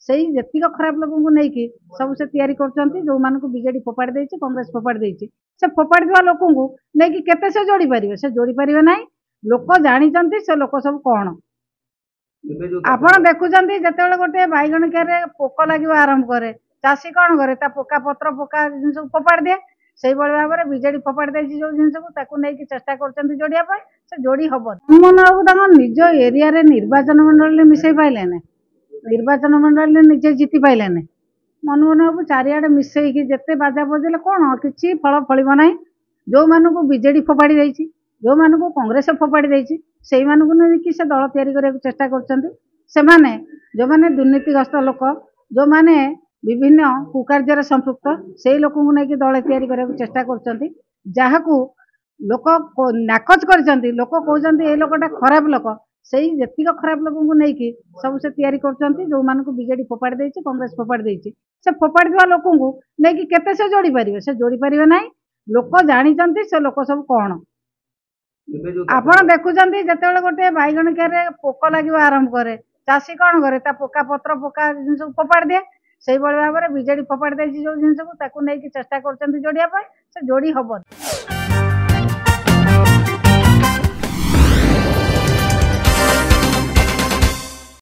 ସେଇ ଯେତିକ ଖରାପ ଲୋକଙ୍କୁ ନେଇକି ସବୁ ସେ ତିଆରି କରୁଛନ୍ତି। ଯୋଉମାନଙ୍କୁ ବିଜେଡି ଫୋପାଡ଼ି ଦେଇଛି, କଂଗ୍ରେସ ଫୋପାଡ଼ି ଦେଇଛି, ସେ ଫୋପାଡ଼ିଥିବା ଲୋକଙ୍କୁ ନେଇକି କେତେ ସେ ଯୋଡ଼ି ପାରିବେ? ସେ ଯୋଡ଼ି ପାରିବେ ନାହିଁ। ଲୋକ ଜାଣିଛନ୍ତି ସେ ଲୋକ ସବୁ କ'ଣ। ଆପଣ ଦେଖୁଛନ୍ତି ଯେତେବେଳେ ଗୋଟେ ବାଇଗଣ କିଆରେ ପୋକ ଲାଗିବା ଆରମ୍ଭ କରେ, ଚାଷୀ କ'ଣ କରେ? ତା ପୋକା ପତ୍ର ପୋକା ଜିନିଷକୁ ଫୋପାଡ଼ି ଦିଏ। ସେଇଭଳି ଭାବରେ ବିଜେଡି ଫୋପାଡ଼ି ଦେଇଛି ଯୋଉ ଜିନିଷକୁ, ତାକୁ ନେଇକି ଚେଷ୍ଟା କରୁଛନ୍ତି ଯୋଡ଼ିବା ପାଇଁ, ସେ ଯୋଡ଼ି ହବନି। ମନମୋହନ ବାବୁ ତାଙ୍କ ନିଜ ଏରିଆରେ ନିର୍ବାଚନ ମଣ୍ଡଳୀରେ ମିଶେଇ ପାଇଲେ ନାହିଁ, ନିର୍ବାଚନ ମଣ୍ଡଳୀରେ ନିଜେ ଜିତି ପାଇଲେ ନାହିଁ। ମନମୋହନ ବାବୁ ଚାରିଆଡ଼େ ମିଶେଇକି ଯେତେ ବାଜା ବଜେଇଲେ କ'ଣ କିଛି ଫଳ ଫଳିବ ନାହିଁ। ଯୋଉମାନଙ୍କୁ ବିଜେଡି ଫୋପାଡ଼ି ଦେଇଛି, ଯୋଉମାନଙ୍କୁ କଂଗ୍ରେସ ଫୋପାଡ଼ି ଦେଇଛି, ସେଇମାନଙ୍କୁ ନେଇକି ସେ ଦଳ ତିଆରି କରିବାକୁ ଚେଷ୍ଟା କରୁଛନ୍ତି। ସେମାନେ ଯୋଉମାନେ ଦୁର୍ନୀତିଗ୍ରସ୍ତ ଲୋକ, ଯୋଉମାନେ ବିଭିନ୍ନ କୁକାର୍ଯ୍ୟରେ ସମ୍ପୃକ୍ତ, ସେଇ ଲୋକଙ୍କୁ ନେଇକି ଦଳ ତିଆରି କରିବାକୁ ଚେଷ୍ଟା କରୁଛନ୍ତି। ଯାହାକୁ ଲୋକ ନାକଚ କରିଛନ୍ତି, ଲୋକ କହୁଛନ୍ତି ଏଇ ଲୋକଟା ଖରାପ ଲୋକ। ସେଇ ଯେତିକ ଖରାପ ଲୋକଙ୍କୁ ନେଇକି ସବୁ ସେ ତିଆରି କରୁଛନ୍ତି। ଯୋଉମାନଙ୍କୁ ବିଜେଡି ଫୋପାଡ଼ି ଦେଇଛି, କଂଗ୍ରେସ ଫୋପାଡ଼ି ଦେଇଛି, ସେ ଫୋପାଡ଼ିଥିବା ଲୋକଙ୍କୁ ନେଇକି କେତେ ସେ ଯୋଡ଼ି ପାରିବେ? ସେ ଯୋଡ଼ି ପାରିବେ ନାହିଁ। ଲୋକ ଜାଣିଛନ୍ତି ସେ ଲୋକ ସବୁ କ'ଣ। ଆପଣ ଦେଖୁଛନ୍ତି ଯେତେବେଳେ ଗୋଟେ ବାଇଗଣ କିଆରେ ପୋକ ଲାଗିବା ଆରମ୍ଭ କରେ, ଚାଷୀ କ'ଣ କରେ? ତା ପୋକା ପତ୍ର ପୋକା ଜିନିଷକୁ ଫୋପାଡ଼ି ଦିଏ। ସେଇଭଳି ଭାବରେ ବିଜେଡି ଫୋପାଡ଼ି ଦେଇଛି ଯୋଉ ଜିନିଷକୁ, ତାକୁ ନେଇକି ଚେଷ୍ଟା କରୁଛନ୍ତି ଯୋଡ଼ିବା ପାଇଁ, ସେ ଯୋଡ଼ି ହବନି।